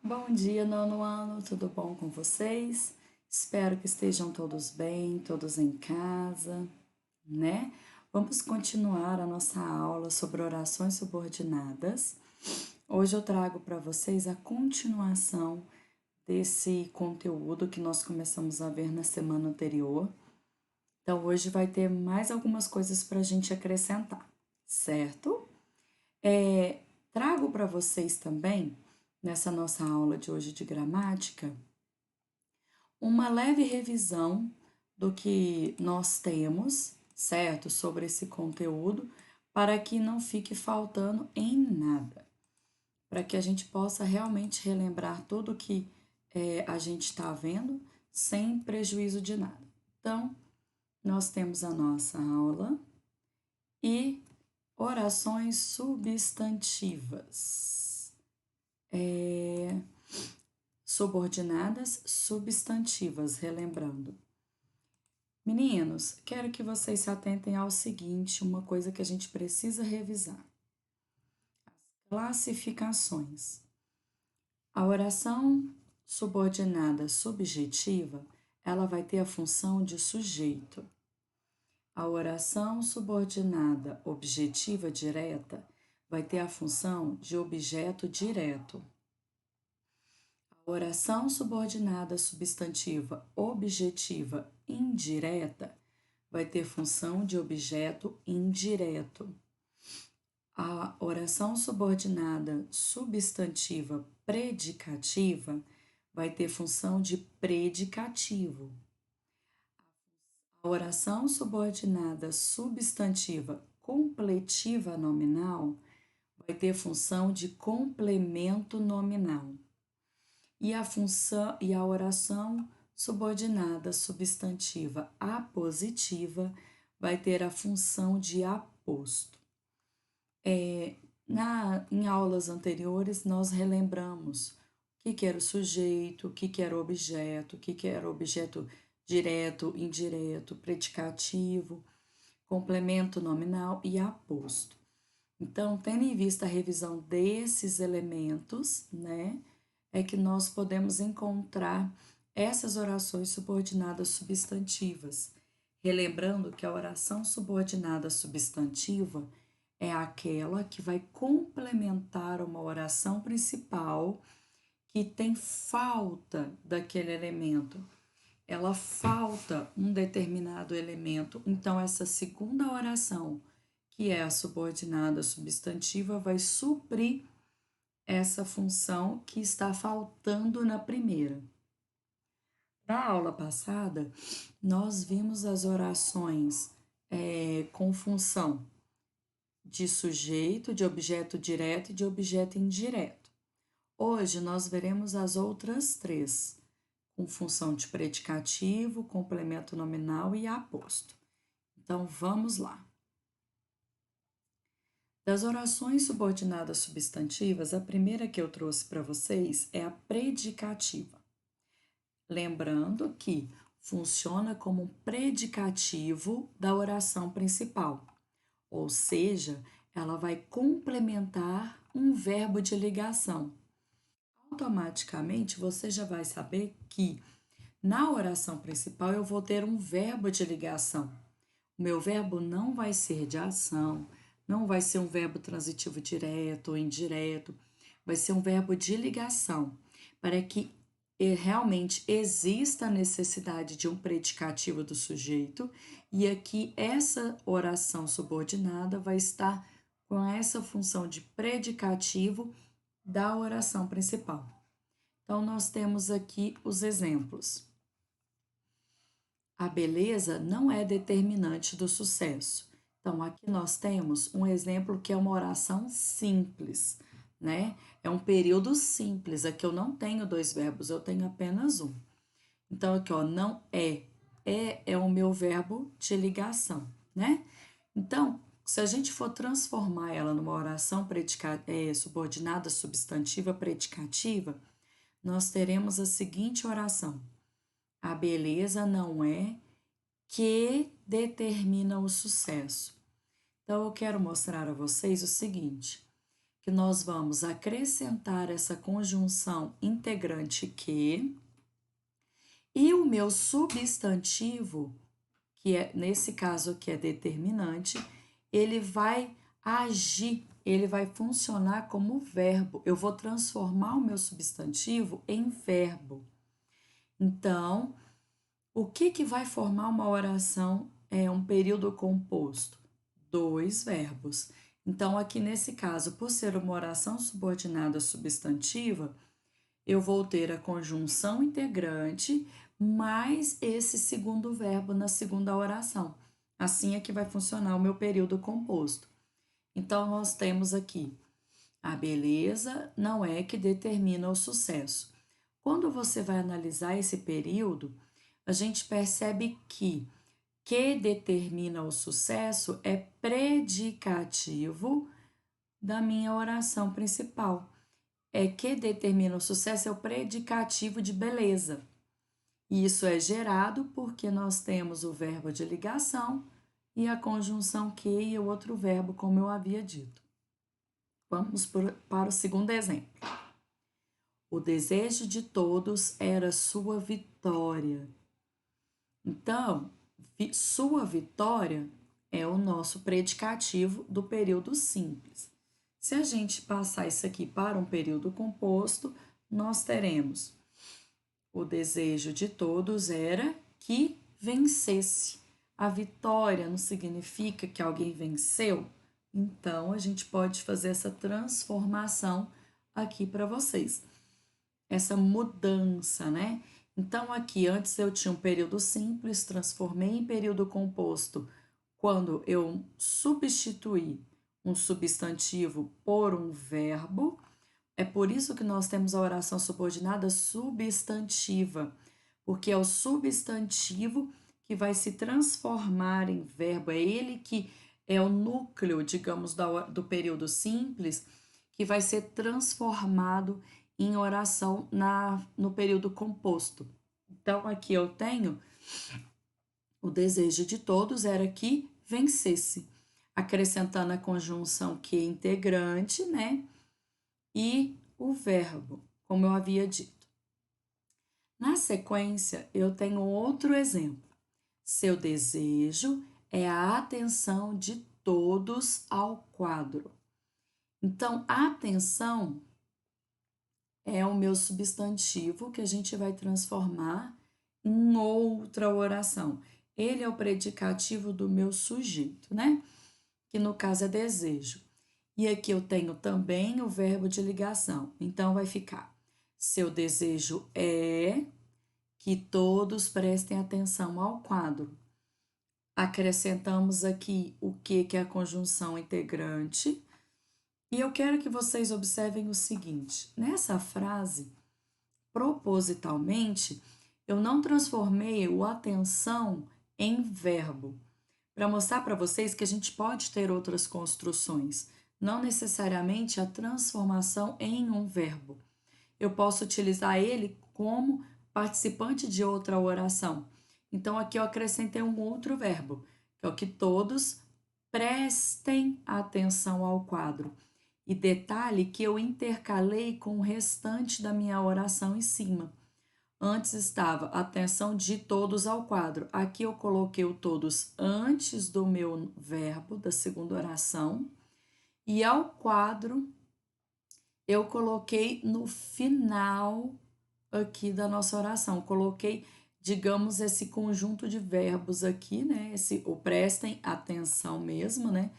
Bom dia, nono ano, tudo bom com vocês? Espero que estejam todos bem, todos em casa, né? Vamos continuar a nossa aula sobre orações subordinadas. Hoje eu trago para vocês a continuação desse conteúdo que nós começamos a ver na semana anterior. Então, hoje vai ter mais algumas coisas para a gente acrescentar, certo? Trago para vocês também, nessa nossa aula de hoje de gramática, uma leve revisão do que nós temos, certo, sobre esse conteúdo, para que não fique faltando em nada, para que a gente possa realmente relembrar tudo que a gente está vendo, sem prejuízo de nada. Então, nós temos a nossa aula e orações substantivas. Subordinadas substantivas, relembrando. Meninos, quero que vocês se atentem ao seguinte, uma coisa que a gente precisa revisar. Classificações. A oração subordinada subjetiva, ela vai ter a função de sujeito. A oração subordinada objetiva direta vai ter a função de objeto direto. A oração subordinada substantiva objetiva indireta vai ter função de objeto indireto. A oração subordinada substantiva predicativa vai ter função de predicativo. A oração subordinada substantiva completiva nominal vai ter função de complemento nominal. E a oração subordinada substantiva apositiva vai ter a função de aposto. Em aulas anteriores, nós relembramos o que era o sujeito, o que era o objeto, o que era o objeto direto, indireto, predicativo, complemento nominal e aposto. Então, tendo em vista a revisão desses elementos, né, é que nós podemos encontrar essas orações subordinadas substantivas. Relembrando que a oração subordinada substantiva é aquela que vai complementar uma oração principal que tem falta daquele elemento. Ela falta um determinado elemento, então essa segunda oração, que é a subordinada substantiva, vai suprir essa função que está faltando na primeira. Na aula passada, nós vimos as orações com função de sujeito, de objeto direto e de objeto indireto. Hoje nós veremos as outras três, com função de predicativo, complemento nominal e aposto. Então vamos lá. Das orações subordinadas substantivas, a primeira que eu trouxe para vocês é a predicativa. Lembrando que funciona como um predicativo da oração principal, ou seja, ela vai complementar um verbo de ligação. Automaticamente você já vai saber que na oração principal eu vou ter um verbo de ligação. O meu verbo não vai ser de ação, não vai ser um verbo transitivo direto ou indireto, vai ser um verbo de ligação, para que realmente exista a necessidade de um predicativo do sujeito e aqui essa oração subordinada vai estar com essa função de predicativo da oração principal. Então, nós temos aqui os exemplos. A beleza não é determinante do sucesso. Então, aqui nós temos um exemplo que é uma oração simples, né? É um período simples. Aqui eu não tenho dois verbos, eu tenho apenas um. Então, aqui, ó, não é. É o meu verbo de ligação, né? Então, se a gente for transformar ela numa oração subordinada substantiva predicativa, nós teremos a seguinte oração: a beleza não é que determina o sucesso. Então, eu quero mostrar a vocês o seguinte: que nós vamos acrescentar essa conjunção integrante que, e o meu substantivo, que é nesse caso aqui é determinante, ele vai agir, ele vai funcionar como verbo. Eu vou transformar o meu substantivo em verbo. Então, o que vai formar uma oração é um período composto? Dois verbos. Então, aqui nesse caso, por ser uma oração subordinada substantiva, eu vou ter a conjunção integrante mais esse segundo verbo na segunda oração. Assim é que vai funcionar o meu período composto. Então, nós temos aqui: a beleza não é que determina o sucesso. Quando você vai analisar esse período, a gente percebe que determina o sucesso é predicativo da minha oração principal. Que determina o sucesso é o predicativo de beleza. E isso é gerado porque nós temos o verbo de ligação e a conjunção que e o outro verbo, como eu havia dito. Vamos para o segundo exemplo. O desejo de todos era sua vitória. Então, sua vitória é o nosso predicativo do período simples. Se a gente passar isso aqui para um período composto, nós teremos: o desejo de todos era que vencesse. A vitória não significa que alguém venceu? Então, a gente pode fazer essa transformação aqui para vocês. Essa mudança, né? Então, aqui antes eu tinha um período simples, transformei em período composto quando eu substituí um substantivo por um verbo. É por isso que nós temos a oração subordinada substantiva, porque é o substantivo que vai se transformar em verbo, é ele que é o núcleo, digamos, do período simples, que vai ser transformado em oração no período composto. Então, aqui eu tenho: o desejo de todos era que vencesse, acrescentando a conjunção que integrante, né? E o verbo, como eu havia dito. Na sequência, eu tenho outro exemplo. Seu desejo é a atenção de todos ao quadro. Então, atenção é o meu substantivo que a gente vai transformar em outra oração. Ele é o predicativo do meu sujeito, né? Que no caso é desejo. E aqui eu tenho também o verbo de ligação. Então vai ficar: seu desejo é que todos prestem atenção ao quadro. Acrescentamos aqui o que é a conjunção integrante. E eu quero que vocês observem o seguinte: nessa frase, propositalmente, eu não transformei o atenção em verbo, para mostrar para vocês que a gente pode ter outras construções, não necessariamente a transformação em um verbo. Eu posso utilizar ele como participante de outra oração. Então, aqui eu acrescentei um outro verbo, que é o que todos prestem atenção ao quadro. E detalhe que eu intercalei com o restante da minha oração em cima. Antes estava atenção de todos ao quadro. Aqui eu coloquei o todos antes do meu verbo, da segunda oração. E ao quadro eu coloquei no final aqui da nossa oração. Coloquei, digamos, esse conjunto de verbos aqui, né? O prestem atenção mesmo, né?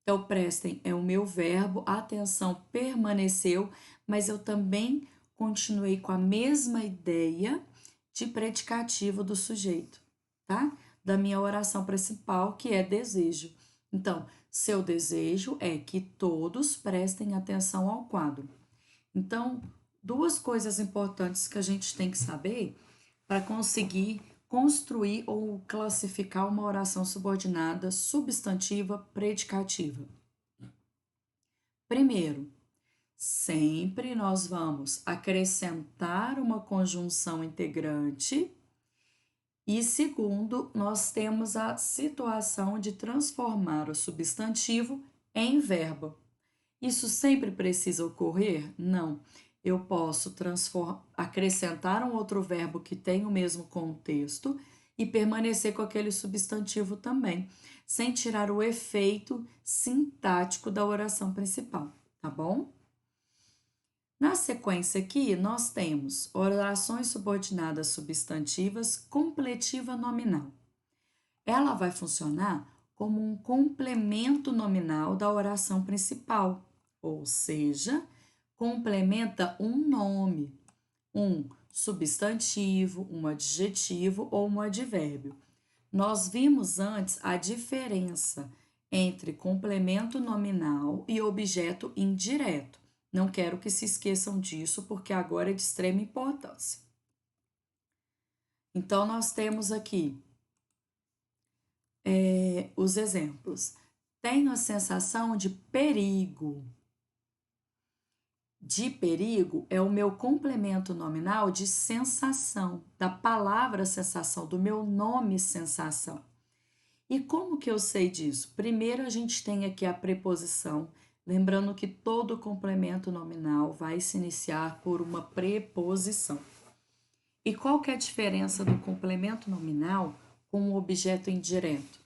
Então, prestem é o meu verbo, atenção permaneceu, mas eu também continuei com a mesma ideia de predicativo do sujeito, tá? Da minha oração principal, que é desejo. Então, seu desejo é que todos prestem atenção ao quadro. Então, duas coisas importantes que a gente tem que saber para conseguir construir ou classificar uma oração subordinada substantiva predicativa. Primeiro, sempre nós vamos acrescentar uma conjunção integrante. E segundo, nós temos a situação de transformar o substantivo em verbo. Isso sempre precisa ocorrer? Não. Eu posso acrescentar um outro verbo que tem o mesmo contexto e permanecer com aquele substantivo também, sem tirar o efeito sintático da oração principal, tá bom? Na sequência aqui, nós temos orações subordinadas substantivas completiva nominal. Ela vai funcionar como um complemento nominal da oração principal, ou seja, complementa um nome, um substantivo, um adjetivo ou um advérbio. Nós vimos antes a diferença entre complemento nominal e objeto indireto. Não quero que se esqueçam disso, porque agora é de extrema importância. Então, nós temos aqui os exemplos. Tenho a sensação de perigo. De perigo é o meu complemento nominal de sensação, da palavra sensação, do meu nome sensação. E como que eu sei disso? Primeiro a gente tem aqui a preposição, lembrando que todo complemento nominal vai se iniciar por uma preposição. E qual que é a diferença do complemento nominal com o objeto indireto?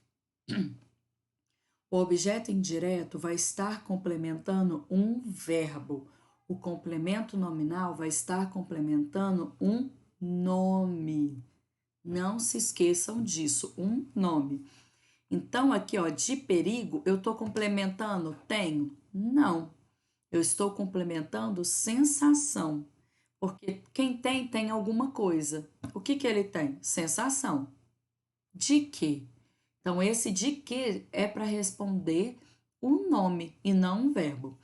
O objeto indireto vai estar complementando um verbo. O complemento nominal vai estar complementando um nome. Não se esqueçam disso, um nome. Então, aqui, ó, de perigo, eu estou complementando tenho? Não. Eu estou complementando sensação. Porque quem tem alguma coisa. O que que ele tem? Sensação. De quê? Então, esse de que é para responder um nome e não um verbo.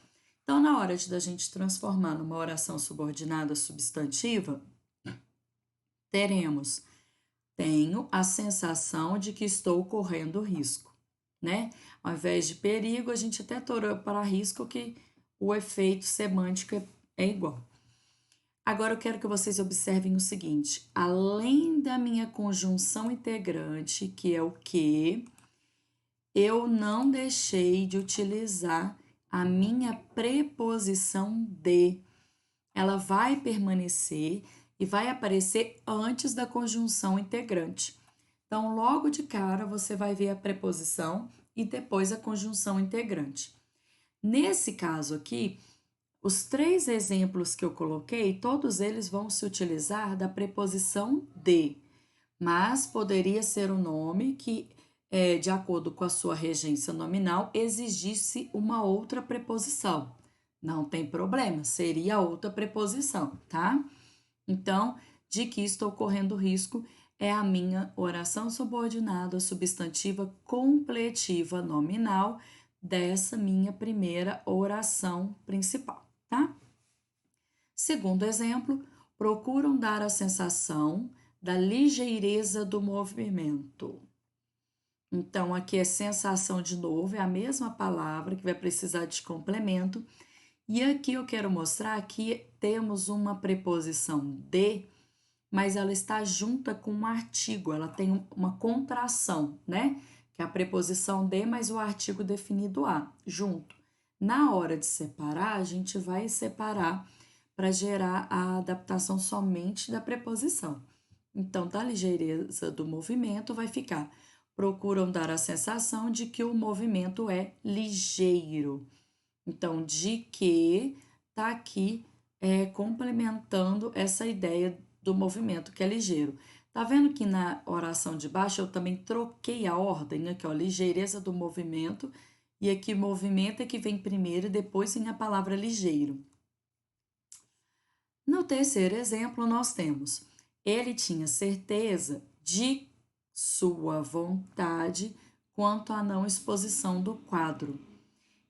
Então, na hora da gente transformar numa oração subordinada substantiva, teremos tenho a sensação de que estou correndo risco, né? Ao invés de perigo, a gente até torou para risco que o efeito semântico é igual. Agora eu quero que vocês observem o seguinte: além da minha conjunção integrante, que é o que, eu não deixei de utilizar a minha preposição de. Ela vai permanecer e vai aparecer antes da conjunção integrante. Então, logo de cara, você vai ver a preposição e depois a conjunção integrante. Nesse caso aqui, os três exemplos que eu coloquei, todos eles vão se utilizar da preposição de, mas poderia ser o nome que, de acordo com a sua regência nominal, exigisse uma outra preposição. Não tem problema, seria outra preposição, tá? Então, de que estou correndo risco é a minha oração subordinada substantiva completiva nominal dessa minha primeira oração principal, tá? Segundo exemplo, procuram dar a sensação da ligeireza do movimento. Então, aqui é sensação de novo, é a mesma palavra que vai precisar de complemento. E aqui eu quero mostrar que temos uma preposição de, mas ela está junta com um artigo, ela tem uma contração, né? Que é a preposição de, mas o artigo definido a, junto. Na hora de separar, a gente vai separar para gerar a adaptação somente da preposição. Então, da ligeireza do movimento vai ficar. Procuram dar a sensação de que o movimento é ligeiro. Então, de que tá aqui complementando essa ideia do movimento que é ligeiro. Tá vendo que na oração de baixo eu também troquei a ordem aqui, ó, ligeireza do movimento, e aqui movimento é que vem primeiro e depois vem a palavra ligeiro. No terceiro exemplo, nós temos ele tinha certeza de sua vontade quanto à não exposição do quadro.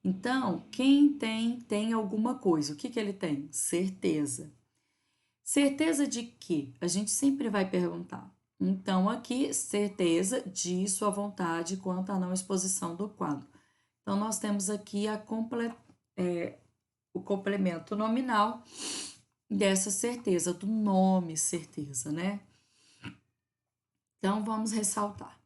Então, quem tem alguma coisa. O que que ele tem? Certeza. Certeza de que? A gente sempre vai perguntar. Então, aqui, certeza de sua vontade quanto à não exposição do quadro. Então, nós temos aqui o complemento nominal dessa certeza, do nome certeza, né? Então, vamos ressaltar.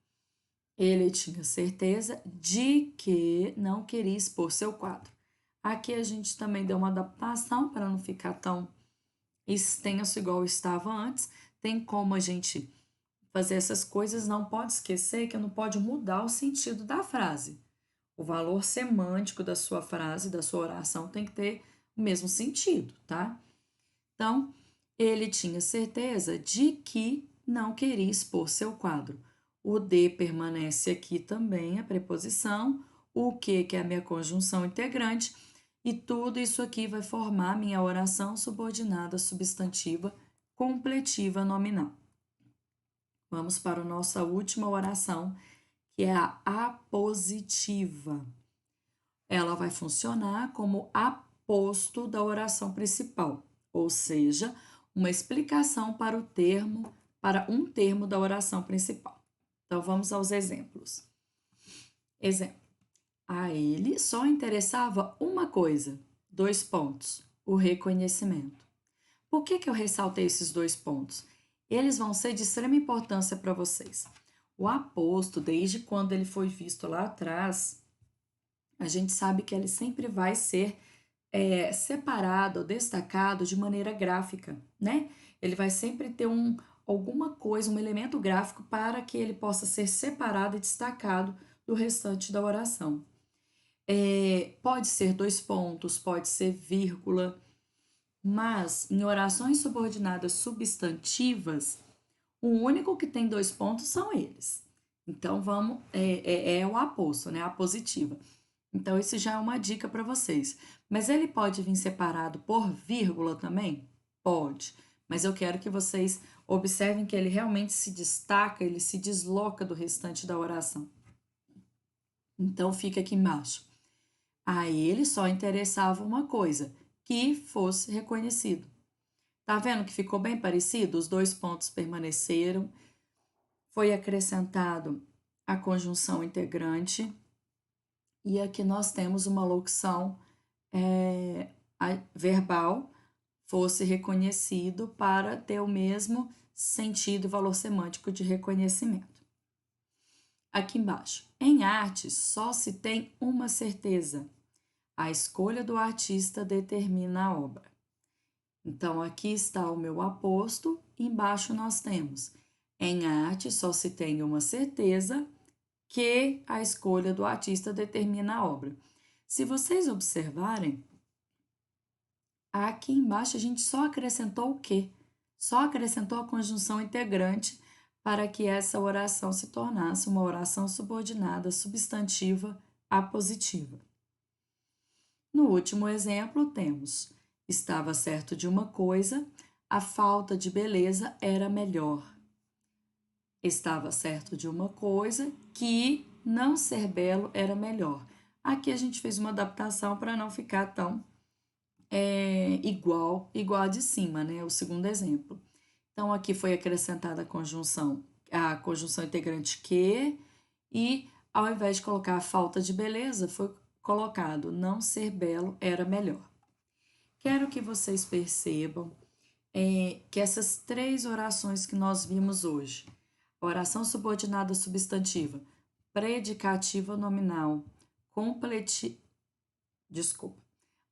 Ele tinha certeza de que não queria expor seu quadro. Aqui a gente também deu uma adaptação para não ficar tão extenso igual estava antes. Tem como a gente fazer essas coisas, não pode esquecer que não pode mudar o sentido da frase. O valor semântico da sua frase, da sua oração, tem que ter o mesmo sentido, tá? Então, ele tinha certeza de que não queria expor seu quadro. O de permanece aqui também, a preposição. O que é a minha conjunção integrante. E tudo isso aqui vai formar minha oração subordinada substantiva completiva nominal. Vamos para a nossa última oração, que é a apositiva. Ela vai funcionar como aposto da oração principal, ou seja, uma explicação para para um termo da oração principal. Então vamos aos exemplos. Exemplo: a ele só interessava uma coisa, dois pontos, o reconhecimento. Por que eu ressaltei esses dois pontos? Eles vão ser de extrema importância para vocês. O aposto, desde quando ele foi visto lá atrás, a gente sabe que ele sempre vai ser separado ou destacado de maneira gráfica, né? Ele vai sempre ter alguma coisa, um elemento gráfico para que ele possa ser separado e destacado do restante da oração. Pode ser dois pontos, pode ser vírgula, mas em orações subordinadas substantivas, o único que tem dois pontos são eles. Então, é o aposto, né? A positiva. Então, isso já é uma dica para vocês. Mas ele pode vir separado por vírgula também? Pode. Mas eu quero que vocês observem que ele realmente se destaca, ele se desloca do restante da oração. Então, fica aqui embaixo. A ele só interessava uma coisa, que fosse reconhecido. Tá vendo que ficou bem parecido? Os dois pontos permaneceram. Foi acrescentado a conjunção integrante. E aqui nós temos uma locução verbal, fosse reconhecido, para ter o mesmo sentido e valor semântico de reconhecimento. Aqui embaixo. Em arte, só se tem uma certeza. A escolha do artista determina a obra. Então, aqui está o meu aposto, embaixo nós temos: em arte só se tem uma certeza, que a escolha do artista determina a obra. Se vocês observarem, aqui embaixo a gente só acrescentou o quê? Só acrescentou a conjunção integrante para que essa oração se tornasse uma oração subordinada substantiva apositiva. No último exemplo, temos: estava certo de uma coisa, a falta de beleza era melhor. Estava certo de uma coisa, que não ser belo era melhor. Aqui a gente fez uma adaptação para não ficar tão igual a de cima, né? O segundo exemplo. Então, aqui foi acrescentada a conjunção integrante que, e ao invés de colocar a falta de beleza, foi colocado não ser belo era melhor. Quero que vocês percebam que essas três orações que nós vimos hoje, oração subordinada substantiva, predicativa nominal,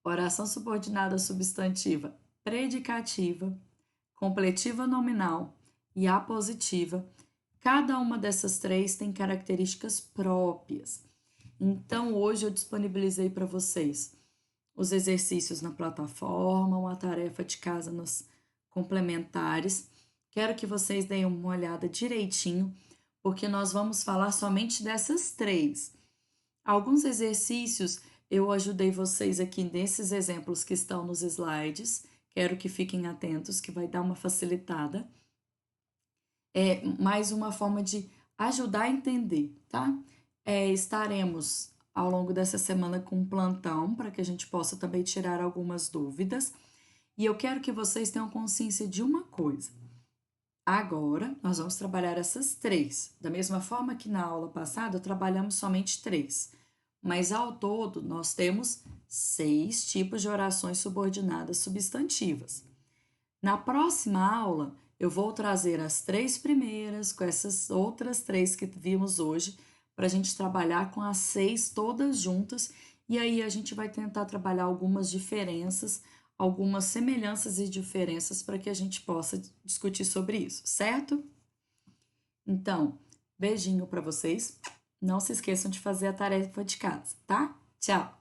oração subordinada substantiva, predicativa, completiva nominal e apositiva, cada uma dessas três tem características próprias. Então, hoje eu disponibilizei para vocês os exercícios na plataforma, uma tarefa de casa nos complementares. Quero que vocês deem uma olhada direitinho, porque nós vamos falar somente dessas três. Alguns exercícios eu ajudei vocês aqui nesses exemplos que estão nos slides. Quero que fiquem atentos, que vai dar uma facilitada. É mais uma forma de ajudar a entender, tá? Estaremos ao longo dessa semana com um plantão para que a gente possa também tirar algumas dúvidas. E eu quero que vocês tenham consciência de uma coisa. Agora, nós vamos trabalhar essas três. Da mesma forma que na aula passada, trabalhamos somente três. Mas, ao todo, nós temos 6 tipos de orações subordinadas substantivas. Na próxima aula, eu vou trazer as 3 primeiras com essas outras 3 que vimos hoje, para a gente trabalhar com as 6 todas juntas e aí a gente vai tentar trabalhar algumas diferenças, algumas semelhanças e diferenças para que a gente possa discutir sobre isso, certo? Então, beijinho para vocês. Não se esqueçam de fazer a tarefa de casa, tá? Tchau!